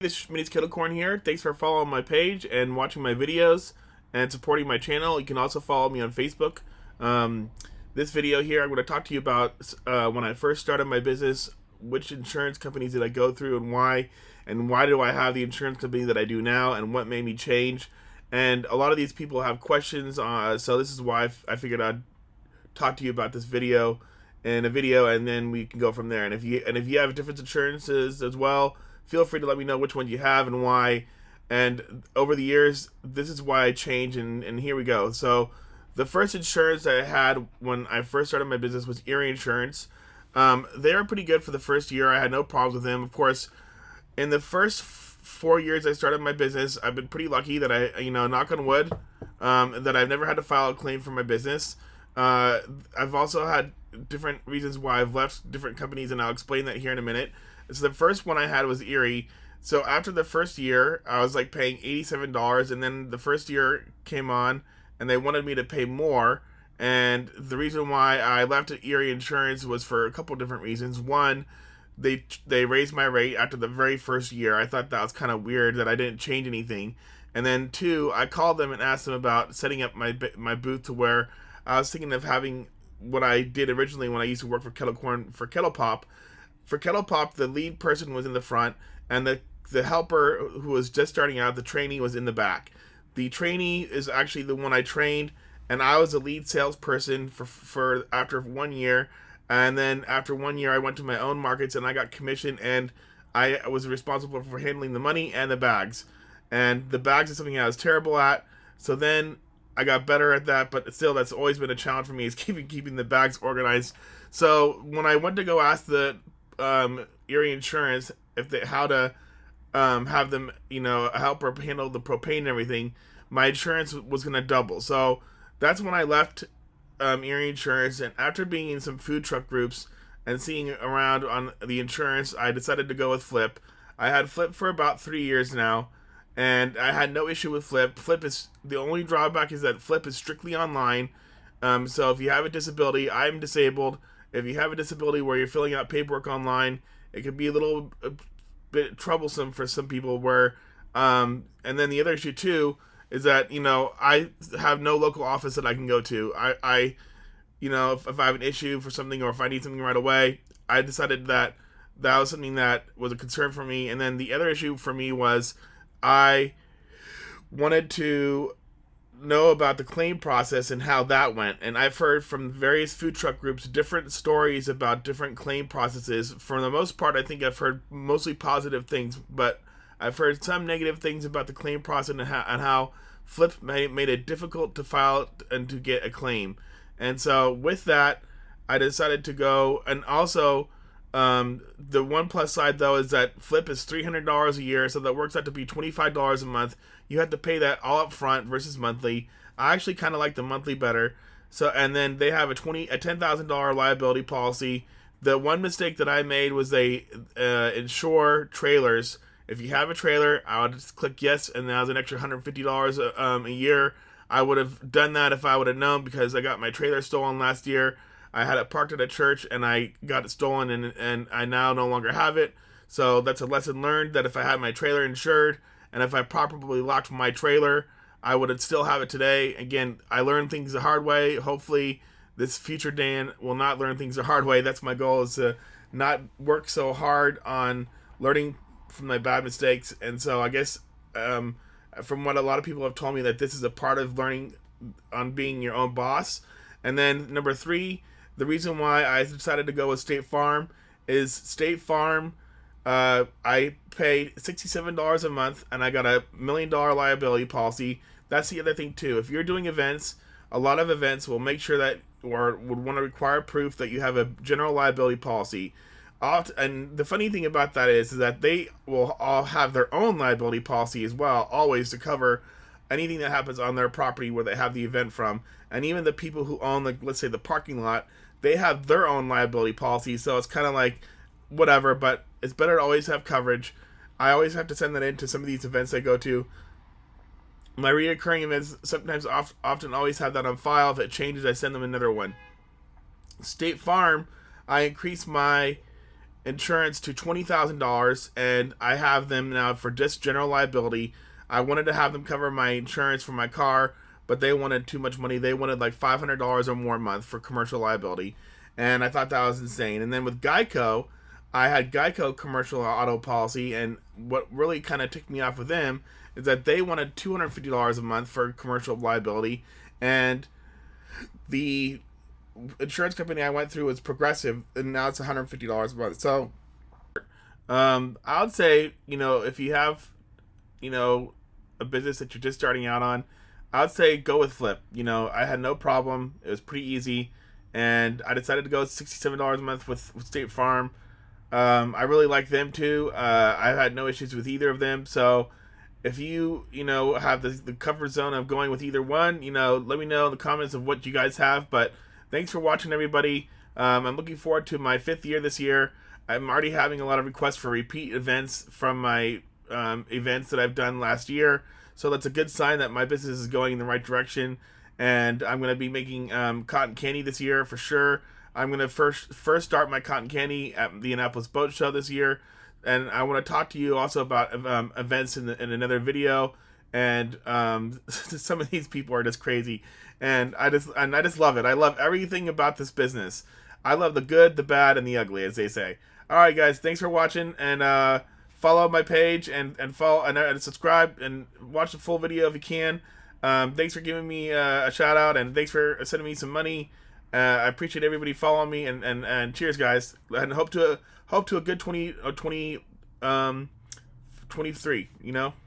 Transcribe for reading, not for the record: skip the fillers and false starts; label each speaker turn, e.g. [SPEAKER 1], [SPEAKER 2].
[SPEAKER 1] This is Schmitty's Kettle Corn here. Thanks for following my page and watching my videos and supporting my channel. You can also follow me on Facebook. This video here, I'm going to talk to you about when I first started my business, which insurance companies did I go through and why do I have the insurance company that I do now, and what made me change. And a lot of these people have questions, so this is why I figured I'd talk to you about this video in a video, and then we can go from there. And if you have different insurances as well, feel free to let me know which one you have and why. And over the years, this is why I changed, and here we go. So the first insurance that I had when I first started my business was Erie Insurance. They were pretty good for the first year. I had no problems with them. Of course, in the first 4 years I started my business, I've been pretty lucky that knock on wood, that I've never had to file a claim for my business. I've also had different reasons why I've left different companies, and I'll explain that here in a minute. So the first one I had was Erie. So after the first year, I was like paying $87, and then the first year came on, and they wanted me to pay more. And the reason why I left Erie Insurance was for a couple different reasons. One, they raised my rate after the very first year. I thought that was kind of weird that I didn't change anything. And then two, I called them and asked them about setting up my booth to where I was thinking of having what I did originally when I used to work for Kettle Corn for Kettle Pop. For Kettle Pop, the lead person was in the front, and the helper who was just starting out, the trainee, was in the back. The trainee is actually the one I trained, and I was the lead salesperson for after 1 year. And then after 1 year, I went to my own markets and I got commission, and I was responsible for handling the money and the bags. And the bags is something I was terrible at. So then I got better at that, but still, that's always been a challenge for me, is keeping the bags organized. So when I went to go ask the Erie Insurance how to have them, help her handle the propane and everything, my insurance was going to double. So that's when I left Erie Insurance, and after being in some food truck groups and seeing around on the insurance, I decided to go with Flip. I had Flip for about 3 years now, and I had no issue with Flip. The only drawback is that Flip is strictly online. So if you have a disability, I'm disabled. If you have a disability where you're filling out paperwork online, it could be a bit troublesome for some people. And then the other issue too is that I have no local office that I can go to. If I have an issue for something, or if I need something right away, I decided that was something that was a concern for me. And then the other issue for me was I wanted to know about the claim process and how that went. And I've heard from various food truck groups different stories about different claim processes. For the most part, I think I've heard mostly positive things, but I've heard some negative things about the claim process and how Flip made it difficult to file and to get a claim. And so with that, I decided to go. And also, the one plus side though is that Flip is $300 a year, so that works out to be $25 a month. You have to pay that all up front versus monthly. I actually kind of like the monthly better. So, and then they have a $10,000 liability policy. The one mistake that I made was they insure trailers. If you have a trailer, I would just click yes, and that was an extra $150 a year. I would have done that if I would have known, because I got my trailer stolen last year. I had it parked at a church, and I got it stolen, and I now no longer have it. So that's a lesson learned, that if I had my trailer insured, and if I properly locked my trailer, I would still have it today. Again, I learned things the hard way. Hopefully, this future Dan will not learn things the hard way. That's my goal, is to not work so hard on learning from my bad mistakes. And so I guess from what a lot of people have told me, that this is a part of learning on being your own boss. And then number 3, the reason why I decided to go with State Farm is State Farm. I paid $67 a month, and I got a $1 million liability policy. That's the other thing too. If you're doing events, a lot of events will make sure that, or would want to require proof that you have a general liability policy. And the funny thing about that is that they will all have their own liability policy as well, always, to cover anything that happens on their property where they have the event from. And even the people who own, like, let's say, the parking lot, they have their own liability policy. So it's kind of like whatever, but it's better to always have coverage. I always have to send that in to some of these events I go to. My reoccurring events sometimes often always have that on file. If it changes, I send them another one. State Farm, I increased my insurance to $20,000, and I have them now for just general liability. I wanted to have them cover my insurance for my car, but they wanted too much money. They wanted like $500 or more a month for commercial liability, and I thought that was insane. And then with Geico, I had Geico commercial auto policy, and what really kind of ticked me off with them is that they wanted $250 a month for commercial liability, and the insurance company I went through was Progressive, and now it's $150 a month. So, I would say, if you have, a business that you're just starting out on, I would say go with Flip. I had no problem. It was pretty easy, and I decided to go with $67 a month with State Farm. I really like them too. I've had no issues with either of them. So if you, have the comfort zone of going with either one, let me know in the comments of what you guys have. But thanks for watching, everybody. I'm looking forward to my 5th year this year. I'm already having a lot of requests for repeat events from my events that I've done last year. So that's a good sign that my business is going in the right direction. And I'm going to be making cotton candy this year for sure. I'm going to first start my cotton candy at the Annapolis Boat Show this year. And I want to talk to you also about events in another video. And some of these people are just crazy, and I just love it. I love everything about this business. I love the good, the bad, and the ugly, as they say. All right, guys, thanks for watching, and follow my page and follow and subscribe and watch the full video if you can. Thanks for giving me a shout out, and thanks for sending me some money. I appreciate everybody following me, and cheers, guys, and hope to a good 2023.